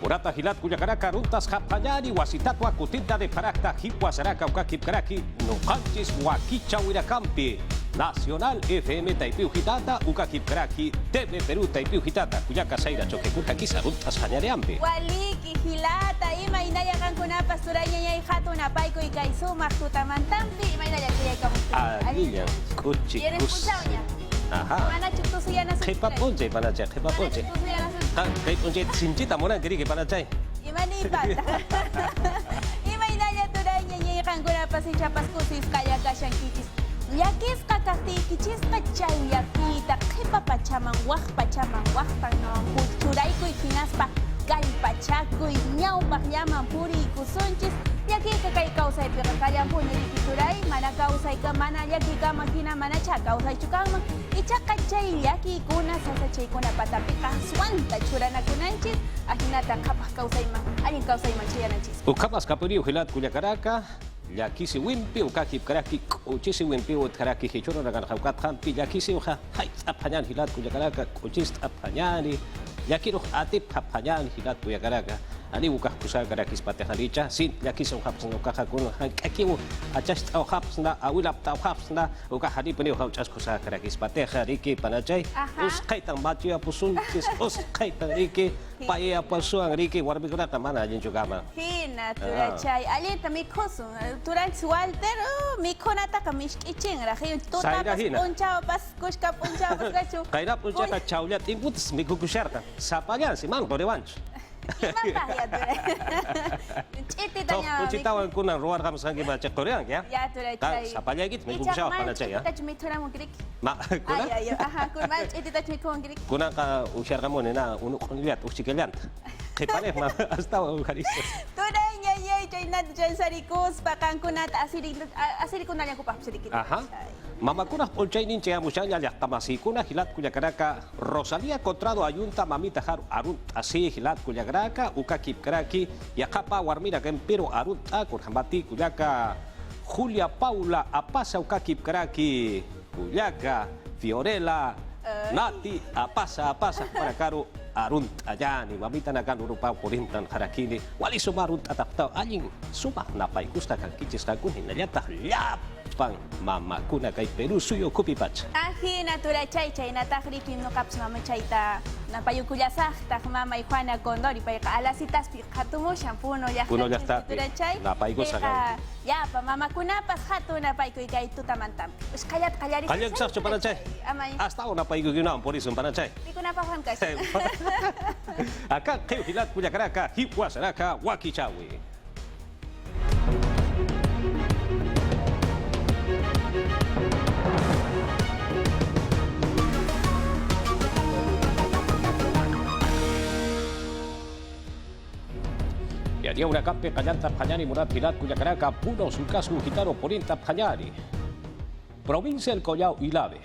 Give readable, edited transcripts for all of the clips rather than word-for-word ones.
Urata hilat kuyakaraka runtas hapanyari wasitatwa kutinta de parakta hipwasaraka ukakipkaraki nukanchis wakicha wirakampi. Nacional FM Taipiu Hitata ukakipkaraki TV Perú Taipiu Hitata kuyaka saira choquecurjakisa runtas hañareampi. Waliki hilata ima inaya kankuna pasturanya yay hatuna paiko y kaisuma tutamantampi ima inaya kaya kamu. Alinya kuchi ¿Quieres escucharnya? Aha. Mana cukup suyana suyana. Kepa ponje panacay, kepa ponje. Ha, kay ponje sinjita mo na giri ke panacay. Imani pata. Ima inaya turanya yay kankuna pasincha paskusis kaya kasyan kitis. Yakis kakati kichis kachay yakita kepa pachaman wak tanong churay ko ikinaspa galpachaco y ñau llaman puri kusunchis yaki kakay kausay pirakayan po niriki churay mana kausay ka mana yaki ka makina mana cha kausay chukama ichakachay yaki kuna sasachay kuna patapika swanta churana kunanchis ahinata kapas kausay ma alin kausay machiyananchis Ukapas kapuri uhilat kuyakaraka Yaki si wimpi ukakip karaki kuchisi wimpi utkaraki hichoro ragan haukat hampi yaki si uha hai aphanyan hilat kuyakaraka kuchis aphanyani yaki roh atip aphanyan hilat kuyakaraka ani ukah kusar karakis pateharicha sin yaki si uhap sna ukah kun kaki u achas tau hapsna awilap tau hapsna ukah hari peni uhap chas kusar karakis patehariki panachay us kaitang matia pusun kis us kaitang riki pae apasuang riki warbi kurata mana jin juga ma Hina turachay ali tami khosu turach Walter mikhonata kamish iching rahi tota ponchao pas kushka ponchao pas gachu kaira puncha ka chaulia timbut mikukusharta sapanya si mang revanch Imang bahaya turay. Iti tanya. Kucitawan ko ng ruar kami sa baca Korean ya. Ya turachay. Sapanya gitu mikukushaw panachay ya. Ita chumitra mo girik. Ma kuna? Ay aha kun mal iti ta chumitra mo girik. Kuna ka usyar kamo na uno konliat usikelian. Kipane ma hasta o karista. Turay yay chay na dyan sa rikus pakang kunat asiri kunal yang kupap sedikit. Aha. Mama kuna polchay ninche amusyanya yak tamasi kuna hilat kuyakaraka Rosalía Contrado ayunta mamita haru arut así hilat kuyakaraka ukakip karaki yakapa warmira kempero arut akur hambati kuyaka Julia Paula apasa ukakip karaki kuyaka Fiorella Nati apasa para karu arunt ayani mamita nakan urupa porintan harakini wali sumarut ataptaw aling sumah napay kusta kang kichis kakunin nayata yap pang mama kuna kay Peru suyo kupipach. Ahi natura chay natahri no kaps mama chayta napayukulasah tak mama y Juana Condori pa alasitas hatumo shampoo no ya. Puno ya está. Natura chay. Napaygo sa ya pa mama kuna pas hatu napayko ikay tutamantam. Us kayat kayari. Kayag sa panachay. Amay. Hasta una paygo ginaon por isong panachay. Di ko napaham kasi. Acá kayo hilat kuyakaraka hipwasaraka wakichawi. Dia una kampe kanyanta panyani murat hilat kuyakaraka puno sulkasu hitaro porinta panyani. Provincia del Collao Ilave,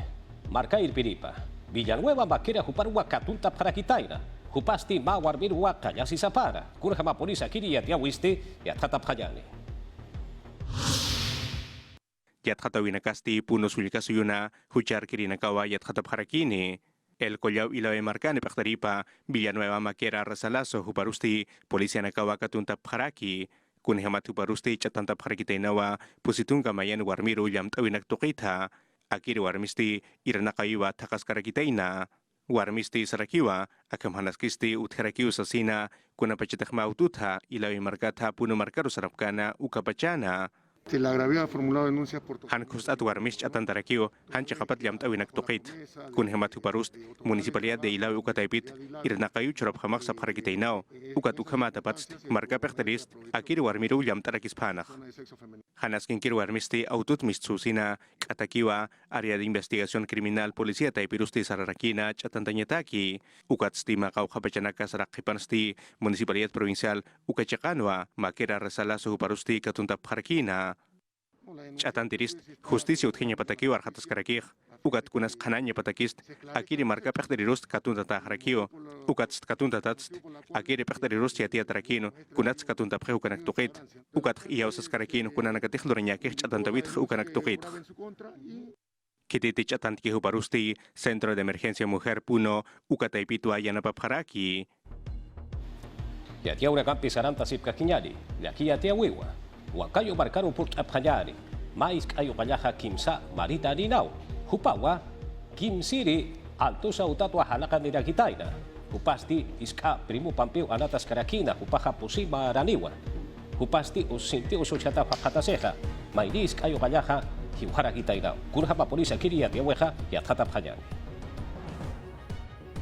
marca Irpiripa, Villanueva Maquera Juparua Catunta para Quitaina, Jupasti Mawar Waka Yasi Zapara, Kurjama Polisa Kiri Yatiawiste, Yatata Panyani. Yatkata Winakasti, Puno Sulkasuyuna, Huchar Kirinakawa, Yatkata Parakini. El Collao Ilave Marcane Pactaripa, Villanueva Maquera Rasalazo, Juparusti, Policía Nakawa Katunta Paraki, Kunhemat Juparusti, Chatanta Parakitainawa, Pusitunga Mayan Warmiru Yam Tawinak Tokita, Akiri Warmisti, Iranakaiwa Takaskarakitaina, Warmisti Sarakiwa, Akamhanaskisti Utharakiu Sasina, Kunapachitakma Ututha, Ilave Marcata, Puno Marcaru Sarapkana, Ukapachana. La agravio ha formulado denuncias por Han kustat warmish atantarakio, han chakapat liam tawinak tukit. Kun hemat huparust, municipalidad de Ilawe ukataipit, irnakayu chorop hamak sa parakitainao, ukat ukhamata patst, marka pektarist, akir warmiru liam tarakis panach. Hanaskin kir warmisti autut mistsusina, katakiwa, área de investigación criminal policía taipirusti sararakina, chatantanyataki, ukat stima kau kapachanaka sarakipansti, municipalidad provincial, ukachakanwa, makera resalaso huparusti katunta parakina. Chatantirist, justicia utgenya pataki warhatas karakih, ukat kunas kananya patakist, akiri marka pektarirust katunta tahrakio, ukat katunta tatst, akiri pektarirust yatia trakino, kunats katunta peukanak tukit, ukat iausas karakino kunanakatih loranyakih chatantavit ukanak tukit. Kititi chatanti huparusti, Centro de Emergencia Mujer Puno, ukataipitua yanapapharaki. Ya tia ura kampi saranta sip kakinyari, ya kia tia wiwa. Wakayo markaru purt apkanyari, mais kayo kanyaha kimsa marita dinau. Hupawa, kimsiri alto sa utatwa halakan nila kitayna. Hupasti iska primo pampiw anatas karakina, hupaha pusiba raniwa. Hupasti usinti usuchata hakataseha, mainis kayo kanyaha hiwara kitayna. Kurha pa polisa kiri ya tia weha ya tatap kanyari.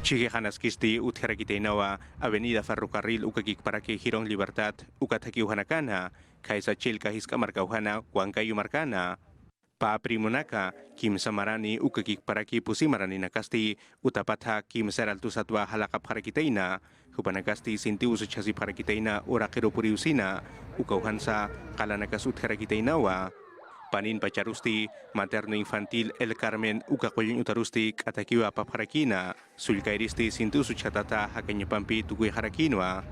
Chigejanas Kisti, Utjarakiteinawa, Avenida Ferrocarril, Ukakik Parque, Girón Libertad, Ukatakiuhanakana, Kaisa Chilka, Hiscamarcauhana, Huancayu Marcana, Pa Primonaka, Kim Samarani, Ukakik Parque, Pusimarani Nakasti, Utapatha, Kim Seraltusatwa, Halakap Harakiteina, Hupanakasti, Sinti Usuchasi Harakiteina, Urakero Puriusina, Ukauhansa, Kalanakas Utjarakiteinawa, Panin Pacharusti, Materno Infantil El Carmen, Ukakoyin Utarusti, Katakiwa Papharakina, Sulkairisti, Sintu Suchatata, Hakanyapampi, Tukui Harakinoa.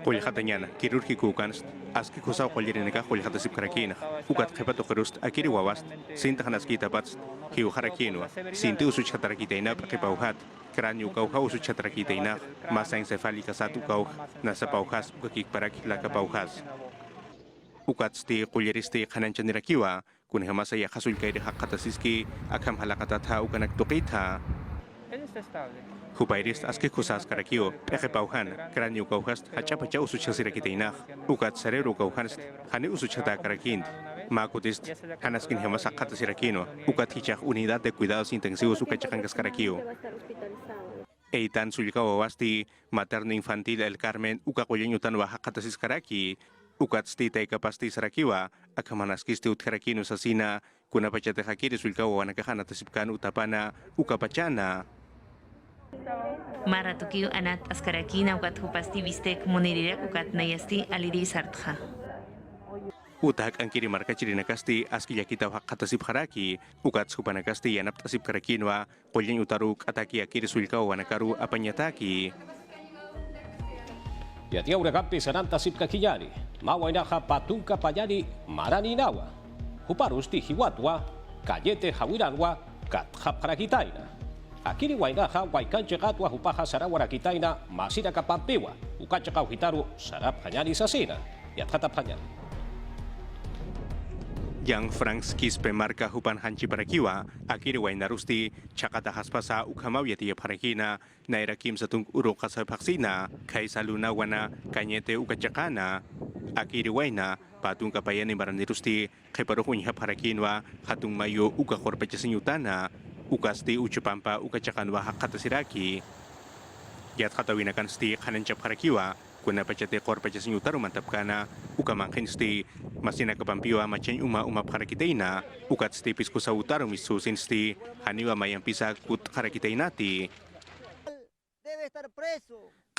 Kolhatanyana, Kirurgiku Kanst, Aski Kusau Kolirineka, Kolhatasip Harakina, Ukat Hepato Kerust, Akiri Wawast, Sinta Hanaskita Bats, Hiu Harakinoa, Sintu Suchatarakitaina, Pakipauhat, Kranyu Kauhau Suchatarakitaina, Masa Encefálica Satu Kau, Nasa Pauhas, Ukakik Parak, Laka Pauhas. Ukatsti kulyeristi kananchanirakiwa kun hamasa ya hasul kairi hakatasiski akam halakatata ukanak tukita Hupairist aski kusas karakio eje pauhan kranio kauhast hachapacha usuchasirakiteina ukat sareru kauhanst hani usuchata karakin makutist hanaskin hamasa katasirakino ukat hichak unidad de cuidados intensivos ukachakangas karakio Eitan sulkao wasti materno infantil El Carmen ukakoyenyutan wahakatasis karaki Ukatsti taika pasti sarakiwa, akamanaskisti utkarakino sasina, kuna pachate hakiri sulkawa wanakahana tasipkan utapana, ukapachana. Maratukiu anat askarakina ukat hupasti vistek monirirak ukat nayasti aliri sartha. Utak angkiri markachiri nakasti aski yakita hakatasip haraki, ukat supanakasti yanap tasip karakinwa, kolyen utaruk ataki akiri sulkawa wanakaru apanyataki. Ya tia ura kampi saranta sip kakinyari, mawainaha patungka panyari maraninawa. Huparusti hiwatwa, kayete hawiranwa, kathap harakitaina. Akiri wainaha waikanchekatwa hupaha sarawarakitaina, masira kapampiwa, ukachaka uhitaru sarap hanyari sasina, yathatap hanyari. Yang Franks Kispe marka hupan hanchi parakiwa, akiri wainarusti, chakata haspasa ukamaw yati parakina, naira kim satung uruka sa paksina, kaisa luna wana, kanyete ukachakana, akiri waina, patung kapayani maranirusti, keparuhunya parakinwa, hatung mayo ukakorpachasinyutana, ukasti uchupampa ukachakanwa hakatasiraki. Yat hatawinakan sti kananchap parakiwa, kuna pachate korpachasinyutaru mantapkana, ukamangkin sti, masina kapampiwa macen uma parakiteina, ukat sti pisku sa utaru misusin sti, haniwa mayampisa kut karakiteinati.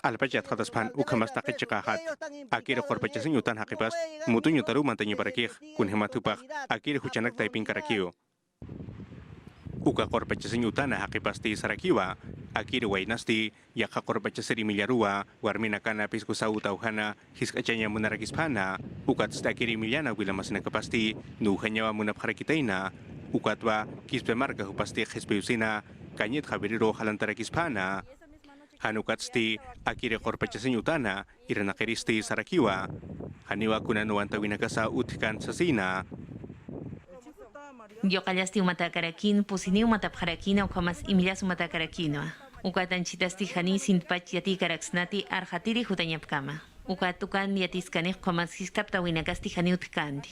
Alpachat hataspan ukamas takitchakahat, akira korpachasinyutan hakipas, mutunyutaru mantanya parakih, kun hematupak, akira huchanak taiping karakio. Uka korpachasinyutan hakipasti sarakiwa, akiri wainasti, yaka korpachasiri milyarua, warmina kana pisku sa utauhana, hiskachanya munarakispana, ukat stakiri milyana wilamas nakapasti, nuhanyawa munapharakitaina, ukatwa kispe marka hupasti hispeusina, kanyit habiriro halantarakispana, hanukatsti, akiri korpachasinyutana, iranakiristi sarakiwa, haniwa kunanuan tawinakasa uthikan sasina, Yo kalasti umatakarakin, pusini umatapharakina ukamas imilas umatakarakino. Ukatanchitasti hani sintpach yati karaksnati arhatiri hutanyapkama. Ukatukan yatiskaneh ukamas hiskapta winakasti hani utkandi.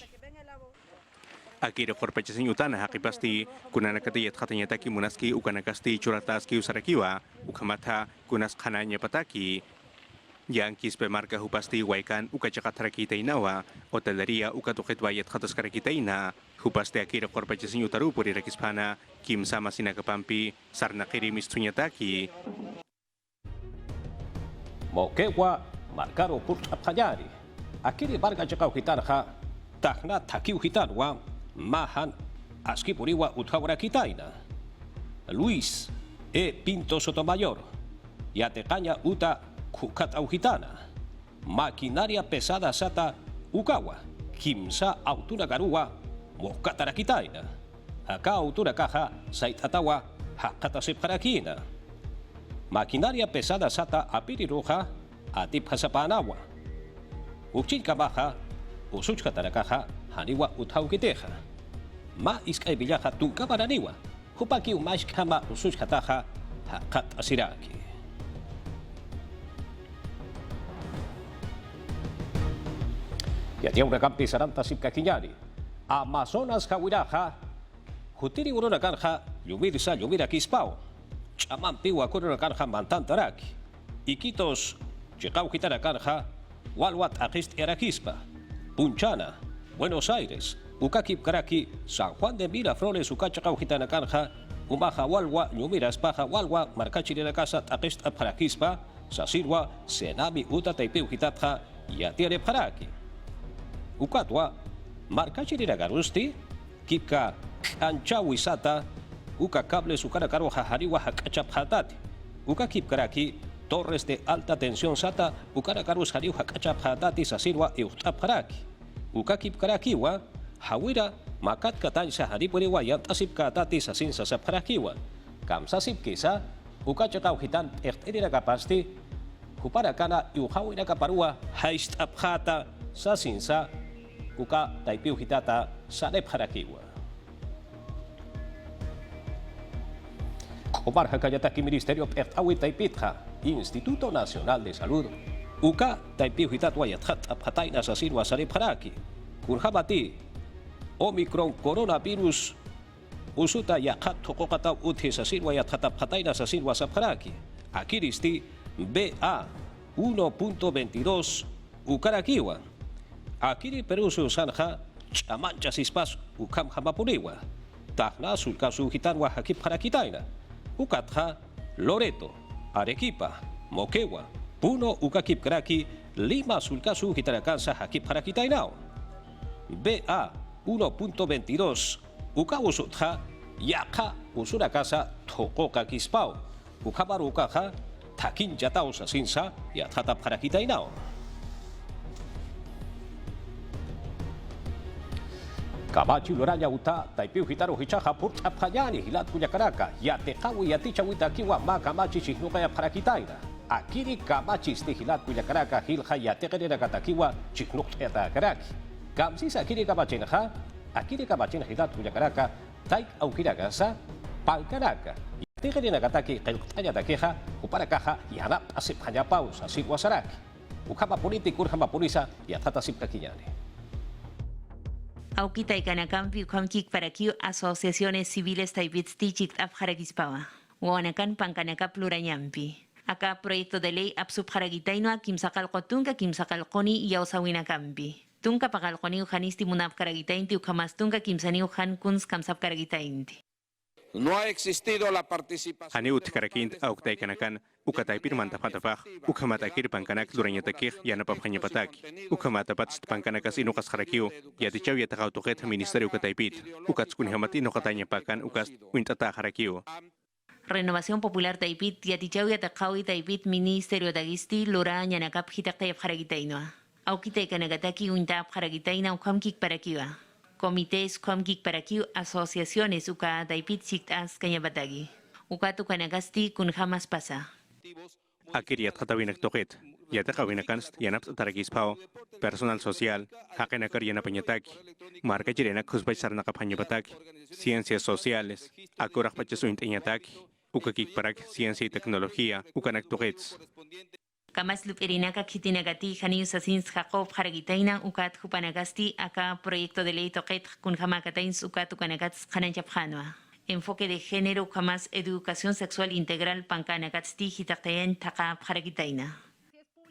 Akira korpachasinyutana hakipasti, kunanakati yathatanyataki munaski ukanakasti churataski usarakiwa, ukamata kunas kananya pataki. Yang kispe marka hupasti waikan ukachakatrarakitainawa, hoteleria ukatukitwa yatkhataskarakitaina, hupasti akira korpachasinyutaru puri rakispana, kim sama sinakapampi, sarnakiri mistunyataki. Mokewa markaro purt apkanyari, akiri barga chakau hitarha, takna takiu hitarwa, mahan aski puriwa uthawarakitaina. Luis E. Pinto Sotomayor, yatecaña uta kukat aujitana, maquinaria pesada sata ukawa, kimsa autura garua, mokatarakitaina, haka autura caja saitatawa, hakatasipkarakina. Maquinaria pesada sata apiriruja, atip hasapanawa. Ukchin kabaha, usuch katarakaha, haniwa utau kiteja. Ma iskay bilaha tungka baraniwa. Hupaki umash kama usuch kataha, hakat asiraki. Yatiya unakampi saranta sipkakinyari. Amazonas kawiraha, hutiri urunakanja, yumira kispao. Chamampi wakurunakanja mantantaraki. Iquitos, Chicauquitaracarja, Walwat Agist Eraquispa, Punchana, Buenos Aires, Ucakip Caraqui, San Juan de Miraflores, Ucachacauquitanacarja, Umaja Walwa, Ñumiras Paja Walwa, Marcachirina Casa, Agist Aparaquispa, Sasirwa, Senami Uta Taipiujitatja, Yatiere Paraki. Ucatwa, Marcachirina Garusti, Kipka Anchawisata, Uca Cables Ucaracaroja Hariwa Hakachap Hatati, Ucakip Caraqui, Torres de alta tensión sata, Ucaracarus Hariu Hakachap Hatati Sasirwa Eutap Haraki. Ukakip Karakiwa, Hawira, Makat Katan Saharipurewa Yantasip Katati Sasin Sasap Harakiwa. Kam Sasip Kisa, Ukachakau Hitan Erterira Kapasti, Huparakana Yuhawira Kaparua, Haist Abhata, Sasinsa, Uka Taipiu Hitata, Sarep Harakiwa. Omar Hakayataki Ministerio Pertawi Taipitja, Instituto Nacional de Salud, Uka Taipiu Hitatwa Yathat Abhataina Sasirwa Sarep Haraki, Kurhabati, Omicron Coronavirus, Usuta Yakat Tokokata Uthi Sasirwa Yathat Abhataina Sasirwa Sapharaki, Akiristi BA 1.22 Ukarakiwa, Akiri Perusu Sanja, Chamancha Sispas Ukam Hamapuriwa, Tahna Sulkasu Hitanwa Hakip Harakitaina, Ukatja, Loreto, Arequipa, Moquegua, Puno Ukakip Kraki, Lima Sulkasu Hitarakansa Hakip Harakitainao. BA 1.22 Ukawusutja, Yaka Usurakasa Tokoka Kispao, Ukabarukaja, Takin Yatao Sasinsa, Yatata Harakitainao. Kabachi Loranya Uta, Taipiu Hitaro Hichaja Purta Payani, Hilat Kuyakaraka, Yatekawi Yaticha Witakiwa, Makamachi Chihnukaya Parakitaina. Akiri Kamachi Stihilat Kuyakaraka, Hilja Yatekera Katakiwa, Chihnukaya Karaki. Kamsis Akiri Kamachinha, Akiri Kamachin Hilat Kuyakaraka, Taik Aukiragasa, Palkaraka. Yatekera Kataki, Keltaya Takeja, Uparakaja, Yarap Asip Hayapausa, Sigwasaraki. Ukama Politi Kurhama Purisa, Yatata Sipkakinyani. Aukita ikanakampi ukamkik parakiu asociaciones civiles taipits tichik abjaragispawa. Wanakan pankanaka pluranyampi. Aka proyecto de ley absubjaragitainoa kimsakal kotunka kimsakal koni yausawinakampi. Tunka pakal koni uhanisti munab karagitainti ukamastunka kimsani uhan kuns kamsap karagitainti. No ha existido la participación. Haniut Karakint Auktai Kanakan, Ukataipir Mantapatapach, Ukamatakir Pankanak Duranyatakir, Yanapaphanyapatak, Ukamatapats Pankanakas Inukas Harakiu, Yatichaw Yatautuket, Ministerio Kataipit, Ukatskun Hamatino Katanya Pakan, Ukas, Wintata Harakiu. Renovación Popular Taipit, Yatichaw Yatakawi Taipit, Ministerio Dagisti, Lura, Yanakap Hitakay Haragitainoa. Aukita Kanagataki, Wintap Haragitaina, Ukamkik Parakiwa. Comités Comkik Parakiu Asociaciones Uka Taipit Siktas Kanyabatagi. Uka Tukanagasti kun Hamas Pasa. Akiriat Hatawinak Toket, Yatakawinakanst, Yanap Tarakispao, Personal Social, Hakenakar Yanapanyataki, Marca Chirena Kusbachar Nakapanyabataki, Ciencias Sociales, Akurach Pachasuint Inyataki, Ukakik Parak, Ciencia y Tecnología, Ukanak Tokets. Kamaslup Erinaka Kitinagati, Janius Asins Jacob Haragitaina, Ukat Hupanagasti, Aka Proyecto de Ley Toket, Kunhamakatains, Ukat Ukanagats, Hananchaphanua. Enfoque de género, Kamas Educación Sexual Integral, Pankanagasti, Hitaktayen, Taka Haragitaina.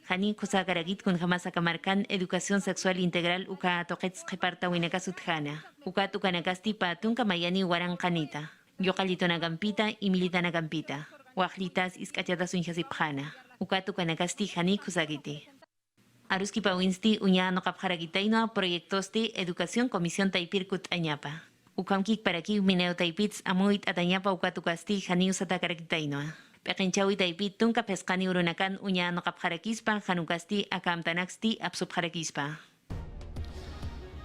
Hani Kusagaragit, Kunhamas Akamarkan, Educación Sexual Integral, Uka Tokets, Reparta Winakasuthana. Ukat Ukanagasti, Patunka Mayani Warankanita. Yokalitonaгаmpita y Militanagampita. Wajlitas Iskachatas Unjasiphana. Ukatu kanagasti hani kusagiti. Aruski pawinsti uñano kapjaragitaino proyectosti Educación Comisión Taipirkut añapa. Ukamkik paraki mineo taipits amuit atañapa ukatu kasti hani usatakaragitaino. Pekinchawi taipit tunka pescani urunakan uñano kapjarakispa hanukasti akamtanaksti absubjarakispa.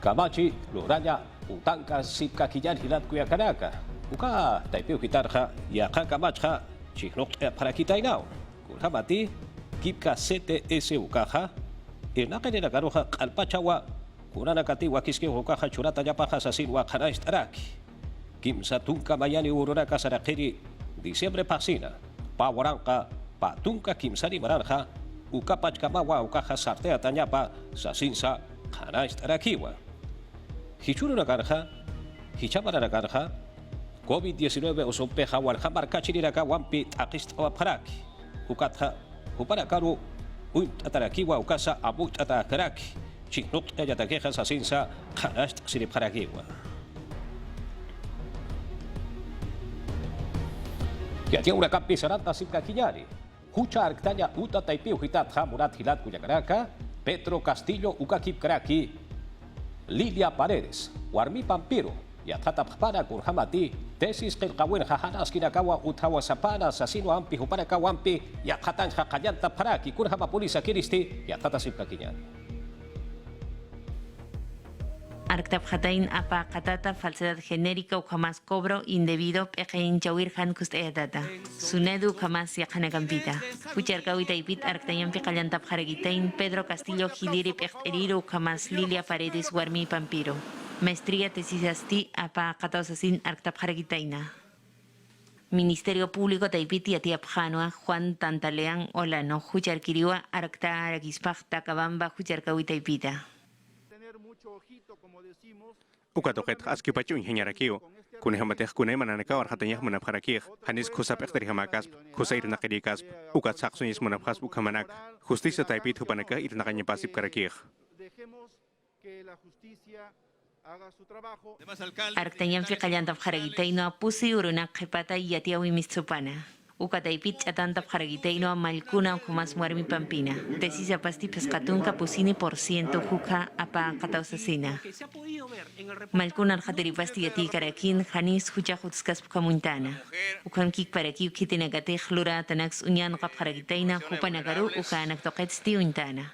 Kamachi, Luranya, Utanka, Sipkakiyan, Hilat Kuyakaraka. Uka, Taipiu Hitarja, Yaka Kamachja, Chihnok Parakitainao. Kurhamati, kipka CTS ukaha irnaqenera garoja qalpachawa kurana katiwa kiske ukaha churata yapaja sasilwa qanais taraki kimsa tunka mayani ururaka sarakiri diciembre pasina pawaranqa patunka kimsari maranja ukapachkamawa ukaja sartea tañapa sasinsa qanais tarakiwa hichuruna garja hichamara garja COVID-19 usumpeja warhamar kachiriraga wampi taqistawa paraki ukatha huparakaru uitatarakiwa ukasa abut atakaraki chinuk yatakeja sasinsa qanais siriparakiwa Yatia una campisaranta sipka kiñari Hucha arctaña uta taipiu hitat murat hilat kuyakaraka Petro Castillo ukakip karaki Lilia Paredes Warmi Pampiro Yatata Pahpana Kurhamati Tesis Kilkawen Hahanas Kinakawa Utawa Sapana Sasino Ampi Huparaka Wampi Yakatan Hakayanta Paraki Kurhama Polisa Kiristi Yatata Sipka Kiñani Arctap Hatain apa katata falsedad genérica o jamás cobro indebido pequeño chawir han data. Sunedu jamás yakanagampita. Pucharkawita ipit arctayan picalantap haragitain Pedro Castillo Giliri pecheriru jamás Lilia Paredes Warmi Pampiro. Maestría tesis asti apa katausasin arctap haragitaina. Ministerio Público Taipiti Atiapjanua Juan Tantalean Olano Hucharkiriwa Arcta Aragispach Takabamba Hucharkawita ipita. Ukatoket askipachu ingenyarakio kunehamateh kunemananaka warhatanyah manapharakih hanis khusap ekterihamakas khusair nakirikas ukat saksunis manapkhas bukhamanak justicia taipit hupanaka irnakanya pasip karakih Arctañan Ficayantap Haragitaino Pusi Uruna Kepata Yatiawi Mitsupana. Ukataipit Chatantap Haragitaino Malcuna Kumas Muermi Pampina. Decisa Pasti Pescatunca Pusini por ciento Juca Apa Catausasina. Malcuna Arjateripasti Yati Karakin Hanis Hucha Hutskas Pukamuntana. Ukan Kik Paraki Kitinagate Lura Tanax Unyan Kap Haragitaina Hupanagaru Ukanak Toketsti Untana.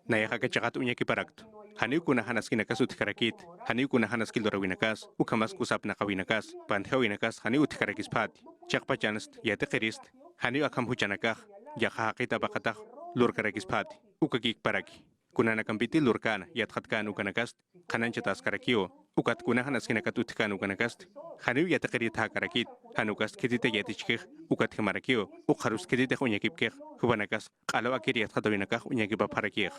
Naya chakat unyaki parakt. Haniu kuna hanas kinakas utkarakit. Haniu kuna hanas kildorawinakas. Ukamas kusap nakawinakas. Panthewinakas haniu utkarakis pati. Chakpachanast yatekerist. Haniu akam huchanakah. Yakahakita bakatah. Lurkarakis pati. Ukakik paraki. Kuna nakampiti lurkana yathatkan ukanakas. Kananchatas karakio. Ukat kuna hanas kinakat utkan ukanakas. Haniu yatekerit hakarakit. Hanukas kitite yatichkih. Ukat hamarakio. Ukharus kitite unyakipkih. Hubanakas. Alawa kiriat hatawinakah unyakipap harakih.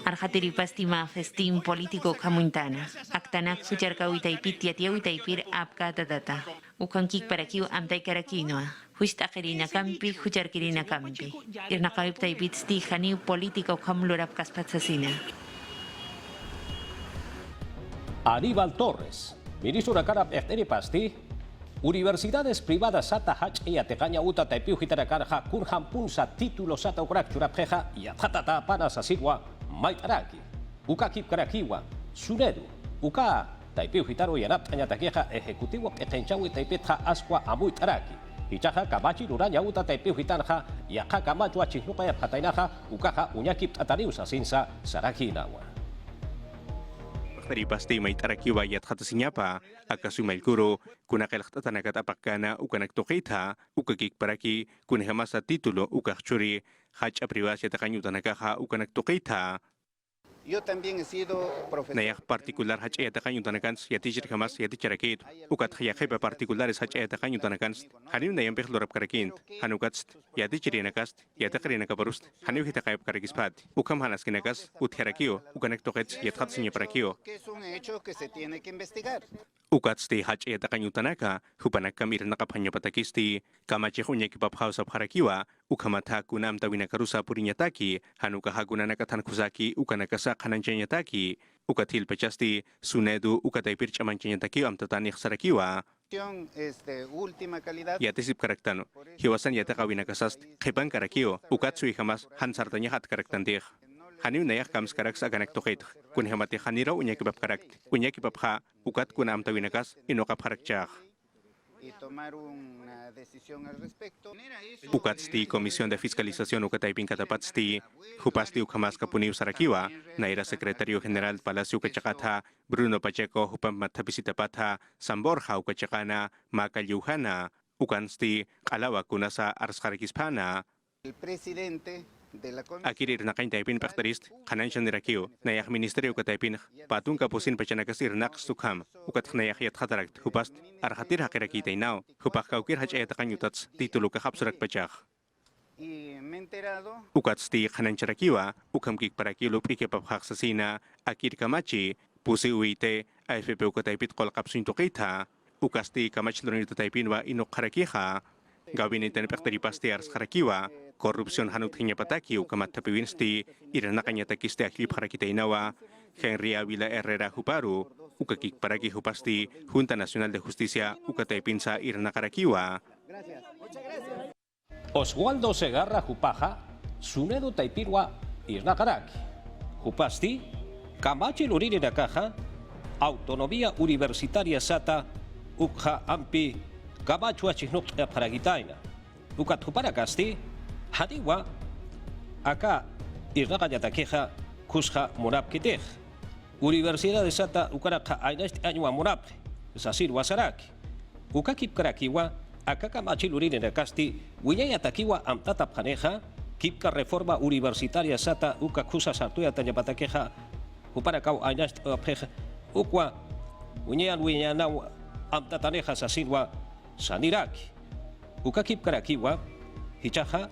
Arjatiripastima festín político Kamuntana. Actanak Sucharkawita ipit Yatiawita ipir Apka Tatata. Ukankik Parakiu Amtai Karakinoa. Huistakerina Campi, Hucharkirina Campi. Irnakawipta ipit Stihaniu político Kamlurap Kaspatsasina. Aníbal Torres, ministro de Carap Pasti, Universidades privadas sata hach e ategaña uta taipiu hitarakarja kurhan punsa título sata ukrak churapjeja y atata panas asirwa maitaraki. Uka kip karakiwa, sunedu, uka taipiu hitaro y anap tañatakeja ejecutivo pekenchawi taipetja asqua amuitaraki. Ichaja kamachi luraña uta taipiu hitarja y aja kamachua chihnuka ya patainaja ukaja uñakip tatariusa sinsa sarakinawa. Ripasti maitarakiwa yathatasinyapa akasu mailkuro kunakelhtanakat apakana ukanaktoqita ukakik paraki kunhamasa título ukachuri hach aprivasia takanyutanakaha ukanaktoqita Yo también he sido profesor. Nayak particular hach takanyutanakans yatijir hamas yaticharakit ukat khayakhiba particulares hach takanyutanakans hanim nayam pekhlorap karakint hanukats yatichirinakas yatakrinakabarust hanim hitakayap karakispat ukam hanas kinakas utharakio ukanaktoqets yathatsinya parakio Que es un hecho que se tiene que investigar. Ukatsti hach takanyutanaka hupanakam irnaqaphanya patakisti kamachihunya kipaphaus harakiwa ukamata kunam tawinakarusa purinyataki hanuka hagunanakathan khuzaki ukanakasa khananchanyataki ukathil pechasti sunedu ukataipir chamanchanyataki amtatani khsarakiwa Última calidad. yatisip karaktano hiwasan yatakawinakasast khipan karakio ukatsui hamas hansartanya hat karaktandih Haniu nayak kams karaks aganak toqit kun hamati khanira unyakibab karakt unyakibab kha ukat kun am tawinakas inokap harakchaq y tomar una decisión al respecto. Ukatsti Comisión de Fiscalización Ukataipin Katapatsti, Hupasti Ukamas Kapuniu Sarakiwa, Naira Secretario General Palacio Kachakata, Bruno Pacheco, Hupam Matapisitapata, Samborja Ukachakana, Makayuhana, Ukansti, Kalawa Kunasa Arsharkispana, El presidente de la comisión Akirir Nakain Taipin Pachtarist, Kananshan Nirakio, Nayak Ministerio Kataipin, Patun Kapusin Pachanakasir Naks Sukham, Ukat Nayakiat Hatarakt, Hupast, Arhatir Hakiraki Tainao, Hupakaukir Hachayatakanutats, Titulu Kahapsurak Pachak. y me he enterado Ukatsti Kanansarakiwa, Ukamkik Parakiluk Ikepaphaksasina, Akir Kamachi, Pusi Uite, AFP Ukataipit Kolkapsun Tukita, Ukasti Kamachlonito Taipinwa Inokarakiha, Gabinete Pachtaripasti Arskarakiwa, Korupsiyon hanut hinyapataki ukamatapiwinsti iranakanyatakisti aklip harakitainawa Henry Avila Herrera Huparu ukakik paraki hupasti Junta Nacional de Justicia ukataipinsa iranakarakiwa. Oswaldo Segarra Jupaja, Sunedo Taipirwa Irnakaraki. Jupasti, Camachi Lurine Nakaja, Autonomía Universitaria Sata, Ukja Ampi, Camacho Achinuk Paragitaina. Ukatuparakasti, Hadiwa, acá Irnakanyatakeja, Kusja Morapkitej. Universidad de Sata, Ukaraka Ainest Añua Morapre, Sasir Wasaraki. Ukakip Karakiwa, Akaka Machilurine de Casti, Willaya Takiwa Amtata Paneja, Kipka Reforma Universitaria Sata, Ukakusa Sartuya Tañapatakeja, Uparakau Ainest Apreja, Ukwa, Unyan Willanau Amtataneja Sasirwa, Saniraki. Ukakip Karakiwa, Hichaja,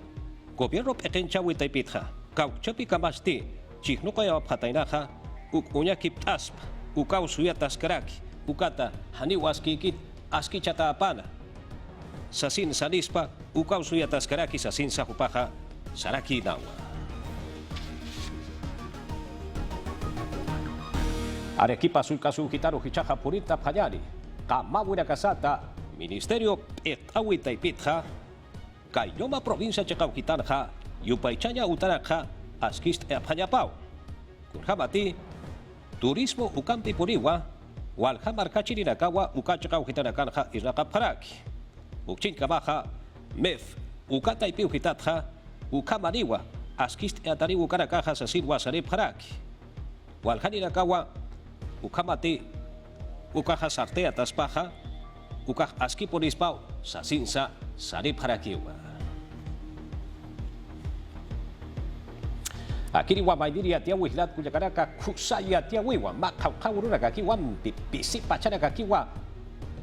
Gobierno Pekencha Witaipitja, Kauchapi Kamasti, Chihnukaya Patainaja, Unyakip Tasp, Ukau Suyatas Karaki, Ukata, Haniwaskikit, Askichata Apana. Sasin Sanispa, Ukau Suyatas Karaki, Sasin Sahupaja, Saraki Nawa. Arequipa Sulcasu Gitaro Hichaja Purita Payani, Kamawira Casata, Ministerio Etawita y Pitja, Kayoma Provincia Chacauquitanja, Yupaichaya Utaraja, Askist Apayapau, Kurhamati, Turismo Ukampi Puriwa, Walhamar Kachirinakawa, Ukachacauquitanakanja, Isnakaparaki, Ukchinkabaja, Mef, Ukata y Piujitatja, Ukamaniwa, Askist Atariu Karakaja, Sasilwa Sarip Haraki, Walhaninakawa, Ukamati, Ukaja Sartea Taspaja, Ukaj Askipolispau, Sasinsa, Sarip Harakiwa. Akiriwa Maidiria Tiawilat Kuyakaraka, Kusaya Tiawiwa, Makaukauruna Kakiwan, Pisipa Chanakakiwa,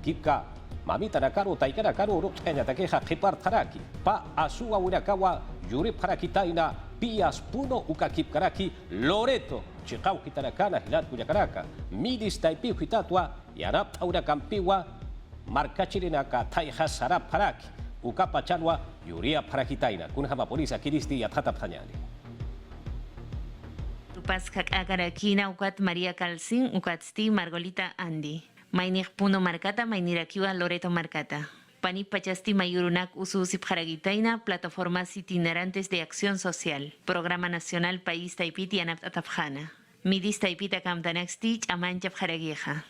Kika, Mamita Nakaro, Taikara Karo, Rukenya Takeja, Kipar Taraki, Pa Asua Urakawa, Yurip Harakitaina, Pias Puno Ukakip Karaki, Loreto, Chikau Kitarakana, Hilat Kuyakaraka, Midis Taipi Hitatua, Yanap Aurakampiwa, Markachirinaka, Taija Sarap Paraki, Ukapachanwa, Yuria Parakitaina, Kunhama Polisa Kiristi Yatata Panyani. Paskak Agarakina Ukat María Calcín, Ukatsti Margolita Andi. Mainik Puno Marcata, Mainirakiwa Loreto Marcata. Pani Pachasti Mayurunak Ususip Haragitaina, Plataformas Itinerantes de Acción Social. Programa Nacional País Taipiti Anaptatafjana. Midis Taipita Kamtanaksti, Amanchap Haragieja.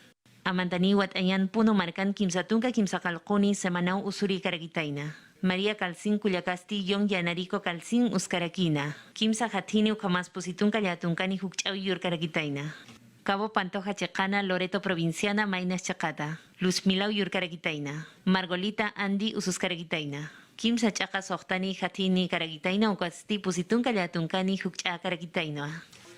Amantaniwat Ayan Puno Marcan Kimsatunka Kimsakalkuni Semanau Usuri Karagitaina. María Calcín Cuyacasti Yon Yanarico Calcín Uskarakina. Kimsa Hatini Ukamas Positunka Yatunkani Hukchau Yur Karagitaina. Cabo Pantoja Checana Loreto Provinciana Mainas Chacata. Luz Milau Yur Karagitaina. Margolita Andi Usus Karagitaina. Kimsa Chaka Sohtani Hatini Karagitaina Ukasti Positunka Yatunkani Hukcha Karagitaina.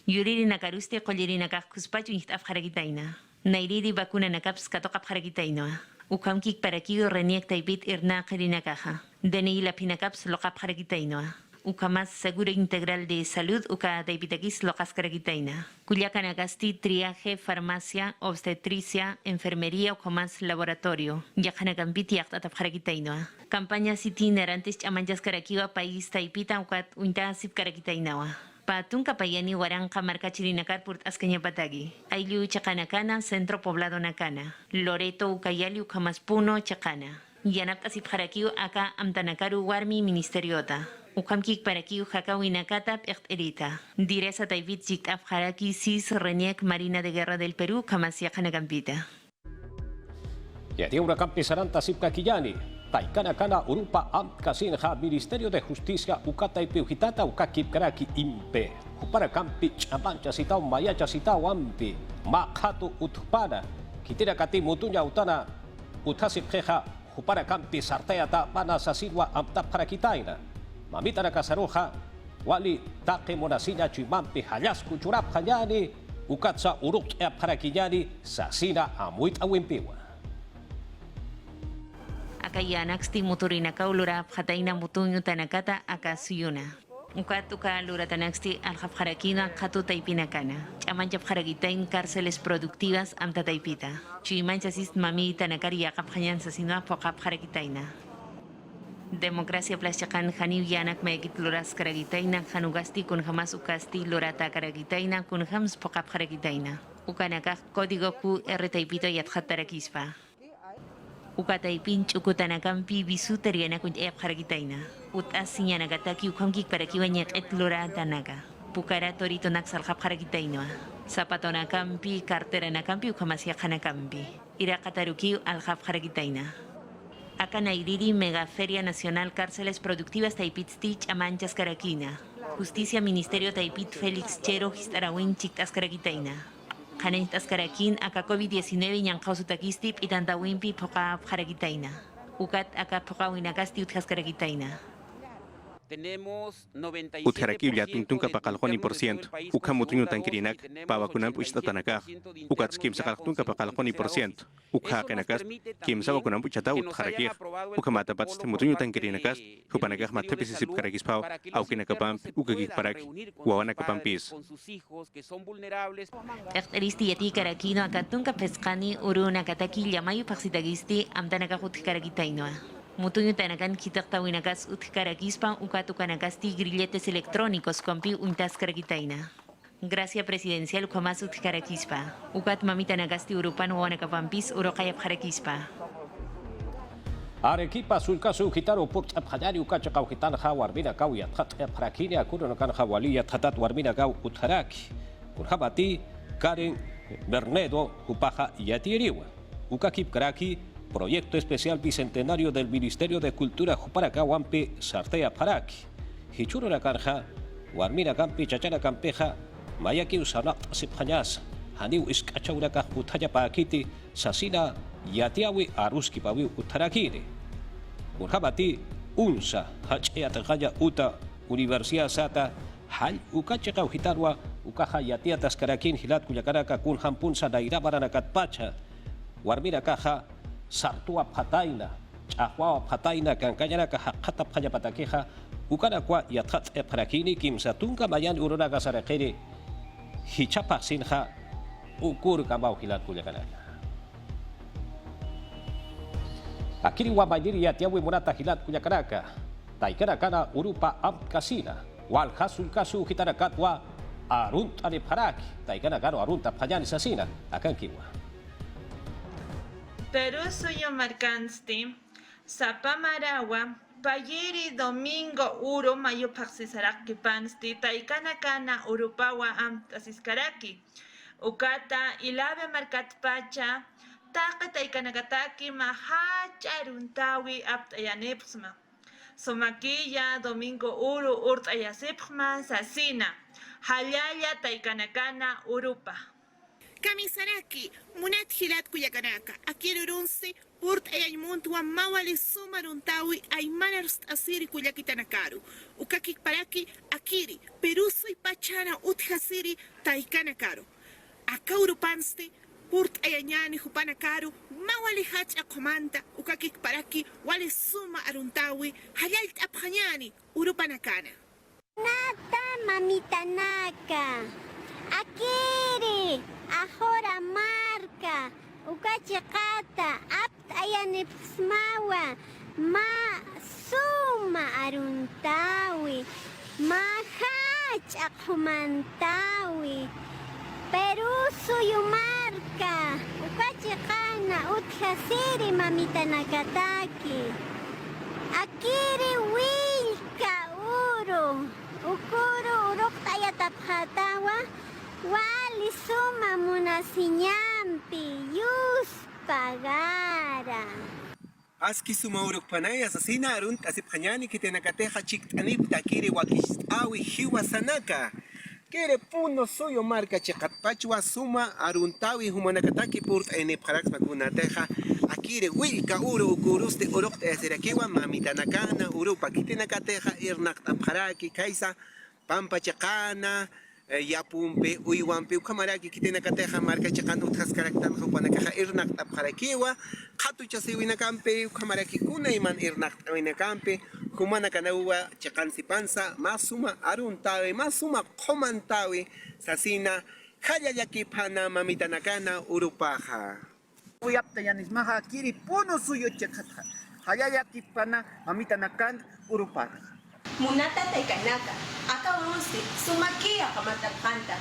Yuriri Nakarusti Kolirina Kakuspachu Nihtaf Karagitaina. Nairidi Bakuna Nakaps Katokap Karagitaina. Ukamkik Parakido Reniak Taipit Irna Karinakaja. Deni la Pinakaps Lokap Karagitaina. Ukamas Seguro Integral de Salud Uka Taipitakis Lokas Karagitaina. Cuyacanagasti Triaje, Farmacia, Obstetricia, Enfermería Ukamas Laboratorio. Yakanagampiti Aktatap Karagitaina. Campañas itinerantes Chamanjas Karakiwa País Taipita Ukat Untasip Karagitainawa. Patun Kapayani Waranka Markachirinakar Purt Ascaña Patagi. Ailiu Chacanacana, Centro Poblado Nakana. Loreto Ukayali Ukamaspuno Chacana. Yanap Asip Harakiu Aka Amtanakaru Warmi Ministeriota. Ukamkik Parakiu Hakawi Nakatap Erita. Diresa Taivit Jiktaf Haraki Sis Reniek Marina de Guerra del Perú Kamasia Kanagampita. Yati una campesaran tasip kakiyani. Taikana Urupa Kasinha Ministerio de Justicia Ukata y Piujitata Ukakip Karaki Impe. Upara Kampi Chamancha Sitao Mayacha Sitao Ampi. Makatu Utpana. Kitira Kati Mutunya Utana Utasip Jeja. Upara Kampi Sarteata Pana Sasilwa Amta Parakitaina. Mamita na Kasaruja. Wali Take Monasinya Chimampi Hayasku Churap Hayani. Ukatsa Uruk Parakiyani Sasina Amuit Awimpiwa. Akayanaxti muturinaka ulura abjataina mutuño tanakata akasuyuna. Ukatuka lura tanaxti aljabjarakina katu taipinakana. Chamancha bjarakitain cárceles productivas amta taipita. Chimanchasis mami tanakari yakabjayan sasinua pokabjarakitaina. Democracia plachakan janiu yanak meekit luras karagitaina janugasti kun jamas ukasti lurata karagitaina kun jams pokabjarakitaina. Ukanaka código QR taipito yatjatarakispa. Ukataipin chukutanakampi bisuteriana kun ebjaragitaina. Utasinya nagataki ukamkik para kiwanyak etlura tanaga. Pukara torito naksalhabjaragitainoa. Zapatonakampi, carteranakampi ukamasiakanakampi. Irakataruki alhabjaragitaina. Akanairiri Megaferia Nacional Cárceles Productivas Taipitstich Amanchas Karakina. Justicia Ministerio Taipit Félix Chero Histarawin Chiktaskaragitaina. Kanen taskarakin aka COVID-19 yang kau sutakistip itanta wimpi poka haragitaina. Ukat aka poka winakasti utjaskaragitaina. Utjaraki yatungtung kapakalhoni %. Uka mutunyo tankirinak pawakunan puista tanaka. Ukat skim sakaltung kapakalhoni %. Uka kenakas kim sawakunan puchata utjaraki. Uka matapat mutunyo tankirinakas hupanakah matapisisip karagis pau au kinakapam ukagik parak wawanakapampis. Ekteristi yati karakino akatunka peskani uruna kataki yamayu paksitagisti amtanaka utjaragitainoa. Mutuño tanakan kitakta winakas utkarakispan ukatukanakasti grilletes electrónicos compi untaskaragitaina. Gracia presidencial ukamas utkarakispa. Ukat mamitanakasti urupan wanakapampis urokayapjarakispa. Arequipa sulkasu gitaro port abhayari ukacha kauhitan hawar mina kau ya tat abhrakini akuno kan hawali ya tatat warmina kau utharaki. Kurhabati Karen Bernedo upaha yatiriwa. Ukakip karaki Proyecto Especial Bicentenario del Ministerio de Cultura Juparacá Wampi Sartea Paraki. Hichuro la Carja, Warmina Campi Chachana Campeja, Mayaki Usanat Siphañas, Haniu Iskachauraka Utaya Paakiti, Sasina Yatiawi Aruski Pawi Utarakiri. Urhabati Unsa, Hacheatagaya Uta, Universidad Sata, Hal Ukachaka Ujitarwa, Ukaha Yatiatas Karakin, Hilat Kuyakaraka, Kun Hampunsa Dairabaranakat Pacha, Warmina Kaja, Sartua Pataina, Chahua Pataina, Kankayana Kahata Payapatakeja, Ukanakwa Yatat Eprakini, Kim Satunka Mayan Urunaga Sarakeri, Hichapa Sinha, Ukur Kamau Hilat Kuyakaraka. Akiri Wabayiri Yatiawi Murata Hilat Kuyakaraka, Taikarakana Urupa Amkasina, Wal Hasul Kasu Hitarakatwa, Arunt Aneparaki, Taikanakano Arunta Payani Sasina, Akankiwa. Perú suyo marcansti, Zapamarawa, Payiri Domingo Uro Mayo Paxisaraki Pansti, Taikanakana Urupawa Amtasiskaraki, Ukata Ilave Markat Pacha, Taka Taikanakataki Mahacharuntawi Aptayanipsma, Somaquilla Domingo Uro Urtayasipma Sasina, Hayaya Taikanakana Urupa. Kamisaraki, Munat Hilat Kuyakaraka, Akirurunse, Purt Ayaymuntua, Mawali Sumaruntawi, Aymanarst Asiri Kuyakitanakaru, Ukakik Paraki, Akiri, Peruso y Pachana Uthasiri, Taikanakaru, Akaurupanste, Purt Ayanyani Hupanakaru, Mawali Hach Akomanta, Ukakik Paraki, Wale Suma Aruntawi, Hayalt Abhanyani, Urupanakana. Nata Mamitanaka, Akiri. Ahora marca, ukachikata, apt ayanipsmawa, ma suma aruntawi, ma hach akumantawi, Peru suyu marca, ukachikana, uthasiri mamita nakataki, akiri wilka uru, ukuru uruk tayatapatawa, Wali suma munasinyampi, yus pagara. ahora. Aski sumauruk panaya asesina arunt asip hanyani kitenakateja chiktanip takiri wakistawi hiwa sanaka. Kere puno suyo marca chekatpachwa suma aruntawi humanakataki purt enep harax makunateja. Akire wilka uro ukuruste urukte eserakiwa mamitanakana uru pakitinakateja irnakt apharaki kaisa pampa chekana. Yapumpe uiwampe ukamaraki kitenakateja marca chekan utjas karaktan hupanakaja irnak apjarakiwa khatu chasiwinakampe ukamaraki kuna iman irnak awinakampe humanakanawa chekan sipansa masuma aruntawe masuma komantawe sasina khayayaki pana mamitanakana urupaja Uyapta yanismaja kiri puno suyo chekata. Hayayaki pana mamitanakan urupaja. Munata taikanaka, aka urusi, sumakia kamatapanta.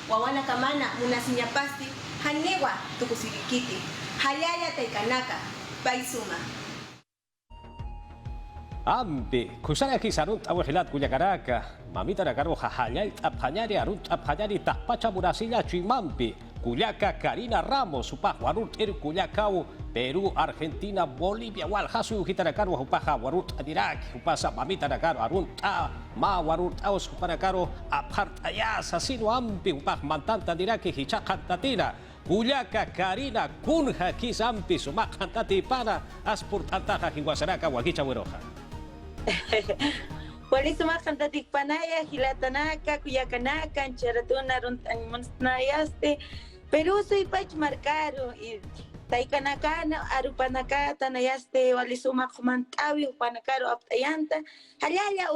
Wawana kamana munasinyapasti, hanewa tukusirikiti. Hayaya taikanaka, baisuma. Ambi, kusana kisarunt awahilat kuyakaraka. Mamita nakaro hahayay apanyari arunt apanyari tahpacha burasilla chimampi. Cuyaka Karina Ramos, upah warut Cuyacao, Perú, Argentina, Bolivia, Walhasu, Hitaracaro, upaha warut Irak, upasa mamita nakaro arunta, ma warut aus upanakaro, apart ayas, asino ampi, upah mantanta diraki, hichakantatina. Cuyaka Karina, kunha kisampi, sumakantati para, aspurt antaja, hiwasaraka, wakicha weroja. Wali sumakantati panaya, hilatanaka, kuyakanaka, ancharatuna, runtanimonsnayaste. Pero soy pach marcaro y taikanakana arupanaka tanayaste wali sumak mantawi upanakaro aptayanta halaya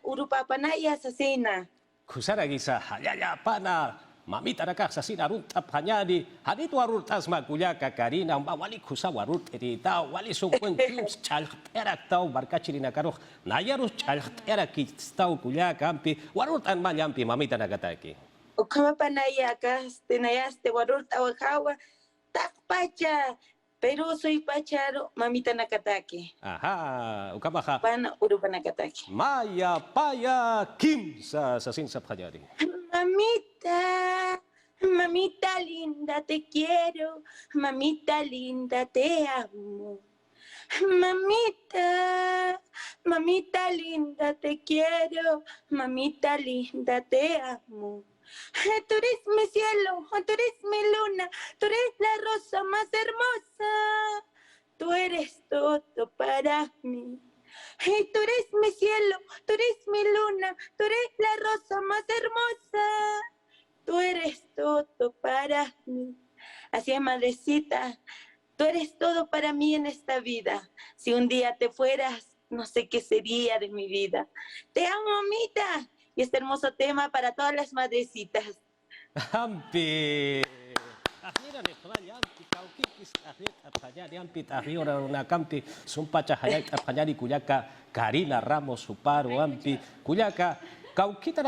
urupapanaya sasina Kusara gisa halaya pana mamita nakak sasina runt apanyadi hanitu arut asma kuyaka Karina wali kusa warut erita wali sungkun kims chalq erak tau barkachiri nakaro nayarus chalq erak tau kuyaka ampi warut an malyampi mamita nakataki. Ukama panaya nayaste warut awahawa takpacha pero soy pacharo mamita nakataki. Aha, ukama ha. Pana urupanakataki. Maya paya kim sa sin sa phajari. Mamita, mamita linda te quiero, mamita linda te amo. Mamita, mamita linda te quiero, mamita linda te amo. Tú eres mi cielo, tú eres mi luna, tú eres la rosa más hermosa. Tú eres todo para mí. Tú eres mi cielo, tú eres mi luna, tú eres la rosa más hermosa. Tú eres todo para mí. Así es, madrecita, tú eres todo para mí en esta vida. Si un día te fueras, no sé qué sería de mi vida. Te amo, mamita. Y este hermoso tema para todas las madrecitas. Ampi. Akhirnya nih pelayan kau kikis akhir apanya di ampi akhir orang nakampi sumpah cahaya apanya di kuyaka Karina Ramos Suparo ampi kuyaka kau kita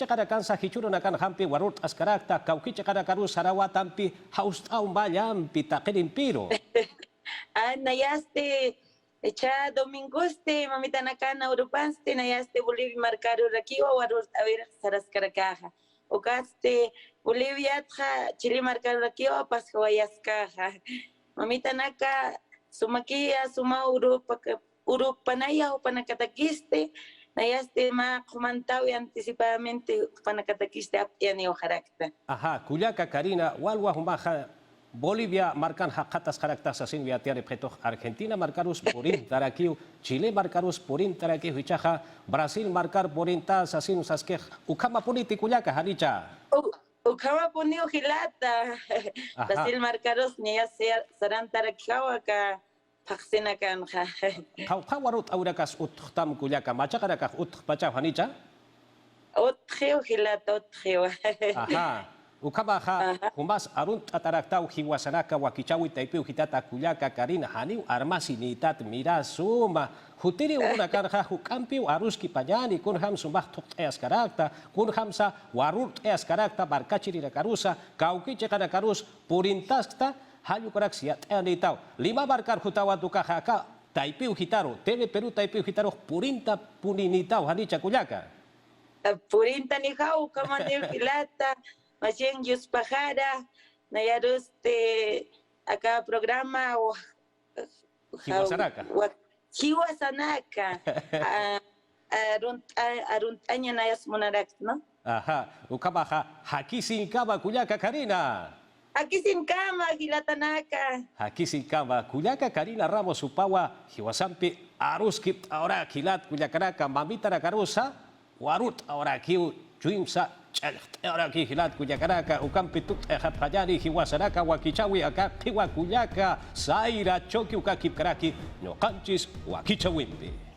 kada kansa hicuro nakan hampi warut askarakta kau kita kada karu Sarawat ampi haus tau ampi takirin piro. Nayaste Echa domingoste, mamita nakana urupanste, nayaste Bolivia marcaro rakiwa warut awir saraskarakaja. Okaste Bolivia Chile marcaro rakiwa paskawayaskaja. Mamita naka sumakia suma urupanaya upanakatakiste, nayaste ma comantawi anticipadamente upanakatakiste aptiani ojarakta. Aha, kuyaka Karina walwa humaja Bolivia marcan hakatas karaktas asin viatiare preto Argentina marcarus porin tarakiu Chile marcarus porin tarakiu hichaja Brasil marcar porintas asin saskeh ukama politikullaka haricha ukama ponio hilata Brasil marcarus nya saran tarakiwa ka paksena kan kau warut aurakas uttam kullaka macha karakah ut pacha hanicha utkheu hilata utkheu aha Ukabaha humas arunt ataraktau hiwasanaka wakichawi taipiu hitata kuyaka Karina haniu armasi nitat mirasuma hutiri una karha hukampiu aruski panyani kun ham sumbah tok es karakta kun hamsa warut es karakta barkachiri karusa kauki cekana karus purintakta hayu karak siat enitau 5 barkar hutawa tukahaka taipiu hitaro tebe Peru taipiu hitaro purinta puninitau hanicha kuyaka purinta ni hau kamane hilata Macien Yus Pajara, Nayaruste, acá programa o Hiwasanaka. Hiwasanaka. Aruntanya nayas monarak, no? Aha, ukamaha hakisin kama kulyaka Karina. Hakisin kama hilatanaka. Hakisin kama kulyaka Karina Ramos upawa hiwasampi aruskip ahora kilat kulyakanaka mamita nakarusa warut ahora kiu juimsa ahora ki hilat kulyakanaka ukampitut hapajani hiwasanaka wakichawi aka kiwa kulyaka saira choki ukakip karaki no kanchis wakichawimbi.